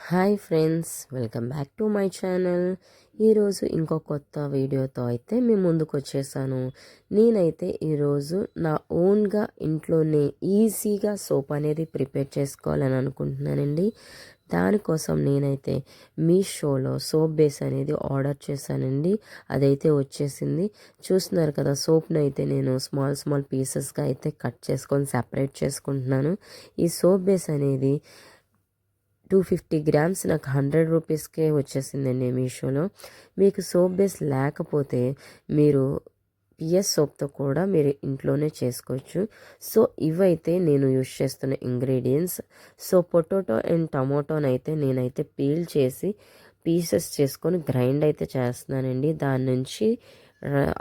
Hi friends, welcome back to my channel. ఈరోజు ఇంకో కొత్త వీడియోతో అయితే మేము ముందుకు వచ్చేసాను. నేనైతే ఈరోజు నా ఓన్గా ఇంట్లోనే ఈజీగా సోప్ అనేది ప్రిపేర్ చేసుకోవాలని అనుకుంటున్నానండి. దానికోసం నేనైతే మీషోలో సోప్ బేస్ అనేది ఆర్డర్ చేశానండి. అదైతే వచ్చేసింది. చూస్తున్నారు కదా, సోప్ని అయితే నేను స్మాల్ పీసెస్గా అయితే కట్ చేసుకొని సెపరేట్ చేసుకుంటున్నాను. ఈ సోప్ బేస్ అనేది 250 గ్రామ్స్ నాకు 100 రూపీస్కే వచ్చేసిందండి మీషోలో. మీకు సోప్ బేస్ లేకపోతే మీరు పిఎస్ సోప్తో కూడా మీరు ఇంట్లోనే చేసుకోవచ్చు. సో ఇవైతే నేను యూజ్ చేస్తున్న ఇంగ్రీడియంట్స్. సో పొటాటో అండ్ టమాటోని అయితే నేనైతే పీల్ చేసి పీసెస్ చేసుకొని గ్రైండ్ అయితే చేస్తున్నానండి. దాని నుంచి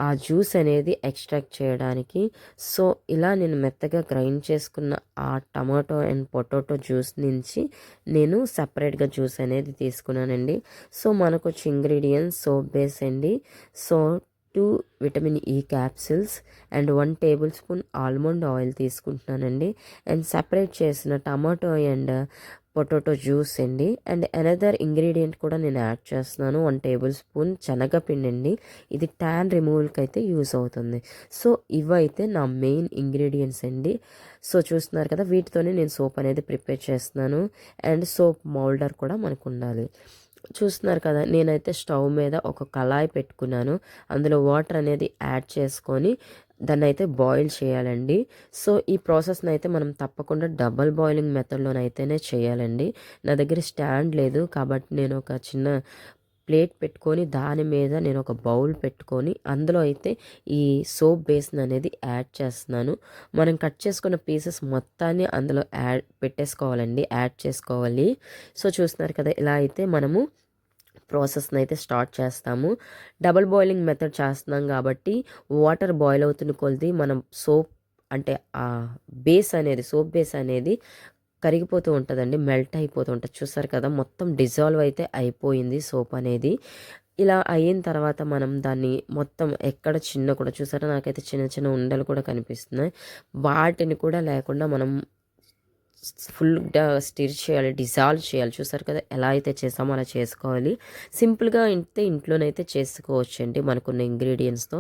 ఆ జ్యూస్ అనేది ఎక్స్ట్రాక్ట్ చేయడానికి. సో ఇలా నేను మెత్తగా గ్రైండ్ చేసుకున్న ఆ టమాటో అండ్ పొటాటో జ్యూస్ నుంచి నేను సపరేట్గా జ్యూస్ అనేది తీసుకున్నానండి. సో మనకు వచ్చే ఇంగ్రీడియంట్స్ సోప్ బేస్ అండి. So 2 vitamin E capsules and 1 table spoon almond oil తీసుకుంటున్నానండి. అండ్ సపరేట్ చేసిన టమాటో అండ్ పొటాటో జ్యూస్ అండి. అండ్ అనదర్ ఇంగ్రీడియంట్ కూడా నేను యాడ్ చేస్తున్నాను, 1 టేబుల్ స్పూన్ శనగపిండి అండి. ఇది ట్యాన్ రిమూవల్కి అయితే యూస్ అవుతుంది. సో ఇవైతే నా మెయిన్ ఇంగ్రీడియంట్స్ అండి. సో చూస్తున్నారు కదా, వీటితోనే నేను సోప్ అనేది ప్రిపేర్ చేస్తున్నాను. అండ్ సోప్ మౌల్డర్ కూడా మనకు ఉండాలి. చూస్తున్నారు కదా, నేనైతే స్టవ్ మీద ఒక కళాయి పెట్టుకున్నాను. అందులో వాటర్ అనేది యాడ్ చేసుకొని దాన్ని అయితే బాయిల్ చేయాలండి. సో ఈ ప్రాసెస్ని అయితే మనం తప్పకుండా డబల్ బాయిలింగ్ మెథడ్లోనైతేనే చేయాలండి. నా దగ్గర స్టాండ్ లేదు కాబట్టి నేను ఒక చిన్న ప్లేట్ పెట్టుకొని దాని మీద నేను ఒక బౌల్ పెట్టుకొని అందులో అయితే ఈ సోప్ బేస్ని అనేది యాడ్ చేస్తున్నాను. మనం కట్ చేసుకున్న పీసెస్ మొత్తాన్ని అందులో యాడ్ చేసుకోవాలి. సో చూస్తున్నారు కదా, ఇలా అయితే మనము ప్రాసెస్ని అయితే స్టార్ట్ చేస్తాము. డబుల్ బాయిలింగ్ మెథడ్ చేస్తున్నాం కాబట్టి వాటర్ బాయిల్ అవుతున్న కొలది మనం సోప్ అంటే ఆ సోప్ బేస్ అనేది కరిగిపోతూ ఉంటుందండి, మెల్ట్ అయిపోతూ ఉంటుంది. చూసారు కదా, మొత్తం డిజాల్వ్ అయితే అయిపోయింది సోప్ అనేది. ఇలా అయిన తర్వాత మనం దాన్ని మొత్తం ఎక్కడ చిన్న కూడా చూసారా, నాకైతే చిన్న చిన్న ఉండలు కూడా కనిపిస్తున్నాయి. వాటిని కూడా లేకుండా మనం ఫుల్గా స్టిర్ చేయాలి, డిజాల్వ్ చేయాలి. చూసారు కదా, ఎలా అయితే చేసామో అలా చేసుకోవాలి. సింపుల్గా ఇంట్లోనైతే చేసుకోవచ్చండి మనకున్న ఇంగ్రీడియంట్స్తో.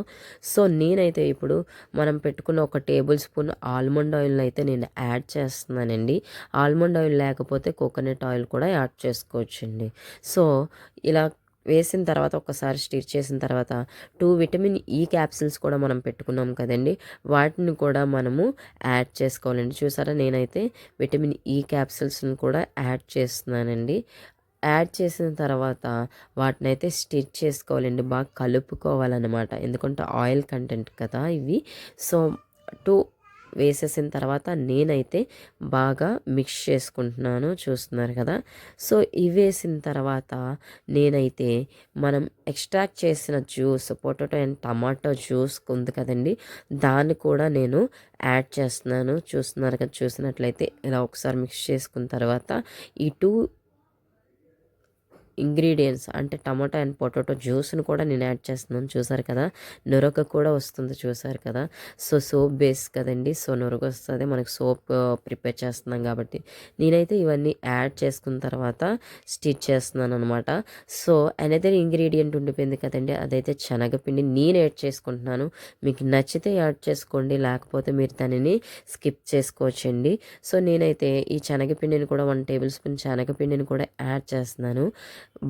సో నేనైతే ఇప్పుడు మనం పెట్టుకున్న ఒక టేబుల్ స్పూన్ ఆల్మండ్ ఆయిల్ని అయితే నేను యాడ్ చేస్తున్నానండి. ఆల్మండ్ ఆయిల్ లేకపోతే కోకోనట్ ఆయిల్ కూడా యాడ్ చేసుకోవచ్చండి. సో ఇలా వేసిన తర్వాత ఒకసారి స్టిర్ చేసిన తర్వాత 2 విటమిన్ ఈ క్యాప్సిల్స్ కూడా మనం పెట్టుకున్నాం కదండి, వాటిని కూడా మనము యాడ్ చేసుకోవాలండి. చూసారా, నేనైతే విటమిన్ ఈ క్యాప్సిల్స్ని కూడా యాడ్ చేస్తున్నానండి. యాడ్ చేసిన తర్వాత వాటిని అయితే స్టిచ్ చేసుకోవాలండి, బాగా కలుపుకోవాలన్నమాట. ఎందుకంటే ఆయిల్ కంటెంట్ కదా ఇవి. సో 2 వేసేసిన తర్వాత నేనైతే బాగా మిక్స్ చేసుకుంటున్నాను. చూస్తున్నారు కదా. సో ఇవి వేసిన తర్వాత నేనైతే మనం ఎక్స్ట్రాక్ట్ చేసిన juice potato and tomato juice ఉంది కదండి, దాన్ని కూడా నేను యాడ్ చేస్తున్నాను. చూస్తున్నారు కదా, చూసినట్లయితే ఇలా ఒకసారి మిక్స్ చేసుకున్న తర్వాత ఈ 2 ఇంగ్రీడియంట్స్ అంటే టమాటా అండ్ పొటాటో జ్యూస్ని కూడా నేను యాడ్ చేస్తున్నాను. చూసారు కదా, నురగ కూడా వస్తుంది. చూసారు కదా. సో సోప్ బేస్ కదండి, సో నురగ వస్తుంది మనకు సోప్ ప్రిపేర్ చేస్తున్నాం కాబట్టి. నేనైతే ఇవన్నీ యాడ్ చేసుకున్న తర్వాత స్టిచ్ చేస్తున్నాను అనమాట. సో అనదర్ ఇంగ్రీడియంట్ ఉండిపోయింది కదండి, అదైతే శనగపిండి నేను యాడ్ చేసుకుంటున్నాను. మీకు నచ్చితే యాడ్ చేసుకోండి, లేకపోతే మీరు దానిని స్కిప్ చేసుకోవచ్చండి. సో నేనైతే ఈ శనగపిండిని కూడా 1 టేబుల్ స్పూన్ శనగపిండిని కూడా యాడ్ చేస్తున్నాను.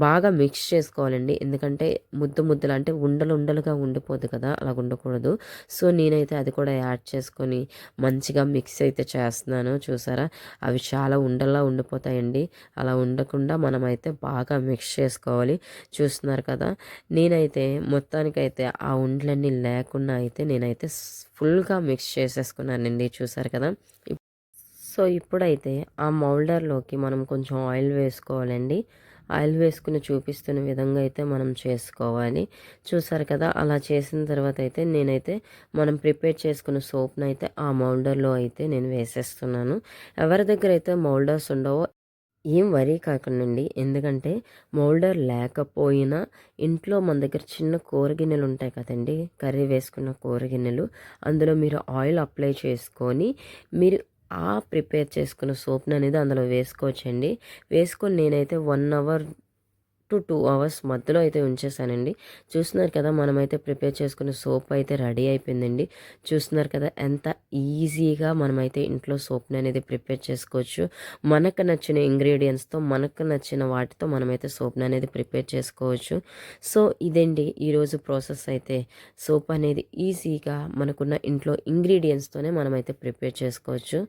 బాగా మిక్స్ చేసుకోవాలండి, ఎందుకంటే ముద్దలు అంటే ఉండలుగా ఉండిపోదు కదా, అలా ఉండకూడదు. సో నేనైతే అది కూడా యాడ్ చేసుకొని మంచిగా మిక్స్ అయితే చేస్తున్నాను. చూసారా, అవి చాలా ఉండల్లా ఉండిపోతాయండి. అలా ఉండకుండా మనమైతే బాగా మిక్స్ చేసుకోవాలి. చూస్తున్నారు కదా, నేనైతే మొత్తానికైతే ఆ ఉండలన్నీ లేకుండా అయితే నేనైతే ఫుల్గా మిక్స్ చేసేసుకున్నానండి. చూసారు కదా. సో ఇప్పుడైతే ఆ మౌల్డర్లోకి మనం కొంచెం ఆయిల్ వేసుకోవాలండి. ఆయిల్ వేసుకుని చూపిస్తున్న విధంగా అయితే మనం చేసుకోవాలి. చూసారు కదా, అలా చేసిన తర్వాత అయితే నేనైతే మనం ప్రిపేర్ చేసుకున్న సోప్ని అయితే ఆ మౌల్డర్లో అయితే నేను వేసేస్తున్నాను. ఎవరి దగ్గర అయితే మౌల్డర్స్ ఉండవో ఏం వరీ కాకండి, ఎందుకంటే మౌల్డర్ లేకపోయినా ఇంట్లో మన దగ్గర చిన్న కూరగిన్నెలు ఉంటాయి కదండి, కర్రీ వేసుకున్న కూరగిన్నెలు, అందులో మీరు ఆయిల్ అప్లై చేసుకొని మీరు ఆ ప్రిపేర్ చేసుకున్న సోప్ని అనేది అందులో వేసుకోవచ్చండి. వేసుకొని నేనైతే 1 అవర్ టు 2 అవర్స్ మధ్యలో అయితే ఉంచేసానండి. చూస్తున్నారు కదా, మనమైతే ప్రిపేర్ చేసుకున్న సోప్ అయితే రెడీ అయిపోయిందండి. చూస్తున్నారు కదా ఎంత ఈజీగా మనమైతే ఇంట్లో సోప్ని అనేది ప్రిపేర్ చేసుకోవచ్చు. మనకు నచ్చిన ఇంగ్రీడియంట్స్తో, మనకు నచ్చిన వాటితో మనమైతే సోప్ని అనేది ప్రిపేర్ చేసుకోవచ్చు. సో ఇదండి ఈరోజు ప్రాసెస్ అయితే. సోప్ అనేది ఈజీగా మనకున్న ఇంట్లో ఇంగ్రీడియంట్స్తోనే మనమైతే ప్రిపేర్ చేసుకోవచ్చు.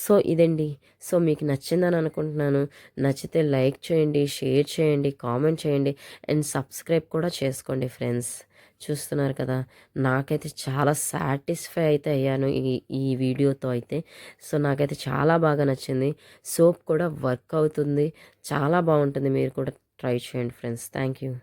సో ఇదండి. సో మీకు నచ్చిందని అనుకుంటున్నాను. నచ్చితే లైక్ చేయండి, షేర్ చేయండి, కామెంట్ చేయండి అండ్ సబ్స్క్రైబ్ కూడా చేసుకోండి ఫ్రెండ్స్. చూస్తున్నారు కదా, నాకైతే చాలా సాటిస్ఫై అయితే అయ్యాను ఈ వీడియోతో అయితే. సో నాకైతే చాలా బాగా నచ్చింది. సోప్ కూడా వర్క్ అవుతుంది, చాలా బాగుంటుంది. మీరు కూడా ట్రై చేయండి ఫ్రెండ్స్. Thank you.